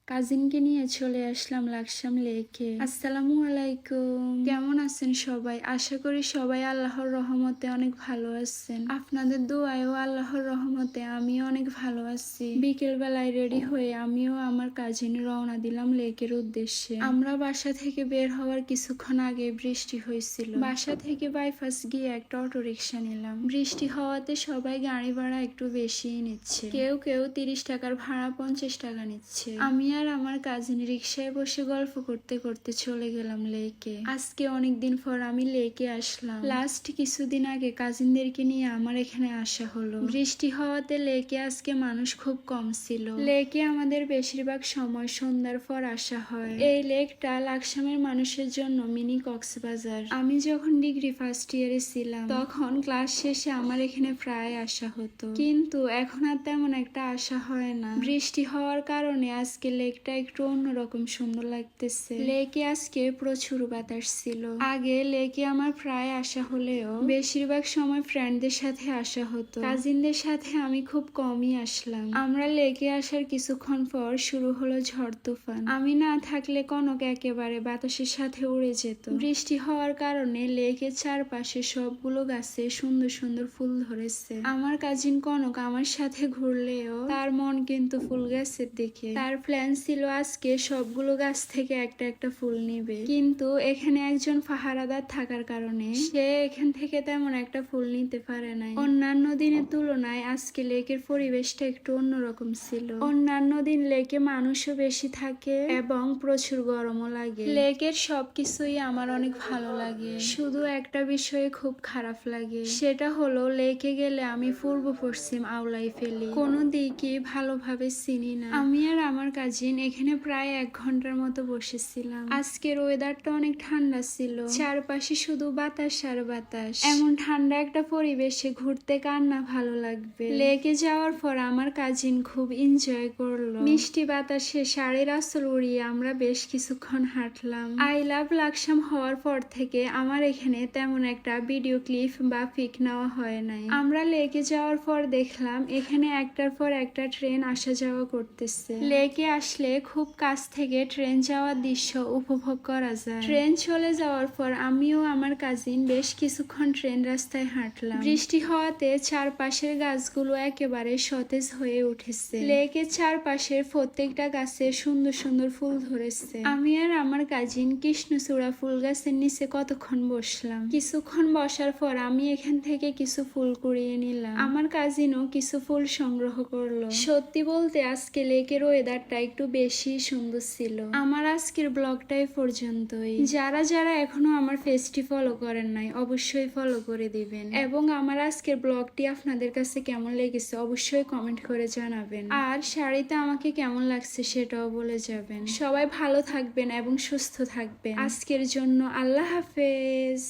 কাজিনকে নিয়ে চলে আসলাম লাকসাম লেকে। আসসালামু আলাইকুম, কেমন আছেন সবাই? আশা করি সবাই আল্লাহর রহমতে অনেক ভালো আছেন। আপনাদের দোয়ায়ও আল্লাহর রহমতে আমিও অনেক ভালো আছি। বিকেল বেলায় রেডি হয়ে আমিও আমার কাজিন রওনা দিলাম লেকের উদ্দেশ্যে। আমরা বাসা থেকে বের হওয়ার কিছুক্ষণ আগে বৃষ্টি হয়েছিল। বাসা থেকে বাইপাস গিয়ে একটা অটো রিক্সা নিলাম। বৃষ্টি হওয়াতে সবাই গাড়ি ভাড়া একটু বেশিই নিচ্ছে। কেউ কেউ 30 টাকার ভাড়া 50 টাকা নিচ্ছে। আমি আর আমার কাজিন রিক্সায় বসে গল্প করতে করতে চলে গেলাম লেকে। আজকে অনেকদিন পর আমি লেকে আসলাম। লাস্ট কিছুদিন আগে কাজিনদেরকে নিয়ে আমার এখানে আসা হলো। বৃষ্টি হওয়াতে লেকে আজকে মানুষ খুব কম ছিল। লেকে আমাদের বেশিরভাগ সময় সন্ধ্যার পর আসা হয়। এই লেকটা লাকসামের মানুষের জন্য মিনি কক্সবাজার। আমি যখন ডিগ্রি ফার্স্ট ইয়ারে ছিলাম তখন ক্লাস শেষে আমার এখানে প্রায় আসা হতো, কিন্তু এখন আর তেমন একটা আসা হয় না। বৃষ্টি হওয়ার কারণে আজকে লেকটা একটু অন্যরকম সুন্দর লাগতেছে। লেকে আজকে প্রচুর বাতাস ছিল। আগে লেকে আমার প্রায় আসা হলেও বেশিরভাগ সময় ফ্রেন্ডদের সাথে আসা হতো। কাজিনদের সাথে আমি খুব কমই আসলাম। আমরা লেকে আসার কিছুক্ষণ পর শুরু হলো ঝড় তুফান। আমি না থাকলে কনক একেবারে বাতাসের সাথে উড়ে যেত। বৃষ্টি হওয়ার কারণে লেকের চারপাশে সবগুলো গাছে সুন্দর সুন্দর ফুল ধরেছে। আমার কাজিন কনক আমার সাথে ঘুরলেও তার মন কিন্তু ফুল গাছের দিকে। তার প্ল্যান ছিল আজকে সবগুলো গাছ থেকে একটা একটা ফুল নিবে, কিন্তু এখানে একজন পাহারাদার থাকার কারণে সে এখান থেকে তেমন একটা ফুল নিতে পারে নাই। অন্যান্য দিনের তুলনায় আজকে লেকের পরিবেশটা একটু অন্যরকম ছিল। অন্যান্য দিন লেকে মানুষও বেশি থাকে এবং প্রচুর গরমও লাগে। লেকের সবকিছুই আমার অনেক ভালো লাগে, শুধু একটা বিষয়ে খুব খারাপ লাগে, সেটা হলো লেকে গেলে আমি পূর্ব পশ্চিম আওলাই ফেলি, কোনো দিকই ভালোভাবে চিনি না। আমি আর আমার কাজিন এখানে প্রায় 1 ঘন্টার মতো বসেছিলাম। আজকের ওয়েদারটা অনেক ঠান্ডা ছিল, চারপাশে শুধু বাতাস আর বাতাস। এমন ঠান্ডা একটা পরিবেশে ঘুরতে কার না ভালো লাগবে। লেকে যাওয়ার পর আমার কাজিন খুব এনজয় করলো। মিষ্টি বাতাসে শাড়ির আঁচল উড়িয়ে আমরা বেশ কিছুক্ষণ হাঁটলাম। আই লাভ লাকসাম হওয়ার পর থেকে আমার এখানে তেমন একটা ভিডিও ক্লিপ বা পিক নেওয়া হয় নাই। আমরা লেকে যাওয়ার পর দেখলাম এখানে একটার পর একটা ট্রেন আসা যাওয়া করতেছে। লেকে আসলে খুব কাছ থেকে ট্রেন যাওয়ার দৃশ্য উপভোগ করা যায়। ট্রেন চলে যাওয়ার পর আমিও আমার কাজিন বেশ কিছুক্ষণ ট্রেন রাস্তায় হাঁটলাম। বৃষ্টি হওয়াতে চারপাশের গাছগুলো একেবারে সতেজ হয়ে উঠেছে। লেকের চারপাশের প্রত্যেকটা গাছে সুন্দর সুন্দর ফুল ধরেছে। আমি আর আমার কাজিন কৃষ্ণচূড়া ফুল গাছের নিচে কতক্ষণ বসলাম। কিছুক্ষণ বসার পর আমি এখান থেকে কিছু ফুল কুড়িয়ে নিলাম। আমার কাজিনও কিছু ফুল সংগ্রহ করলো। সত্যি বলতে আজকে লেকের ওয়েদারটা একটু বেশি সুন্দর ছিল। আমার আজকের ব্লগটাই পর্যন্তই। যারা যারা এখনো আমার পেজটি ফলো করেন নাই অবশ্যই ফলো করে দিবেন, এবং আমার আজকের ব্লগটি আপনাদের কাছে কেমন লেগেছে অবশ্যই কমেন্ট করে জানাবেন, আর শাড়িতে আমাকে কেমন লাগছে সেটাও বলে যাবেন। সবাই ভালো থাকবেন এবং সুস্থ থাকবেন। আজকের জন্য আল্লাহ হাফেজ।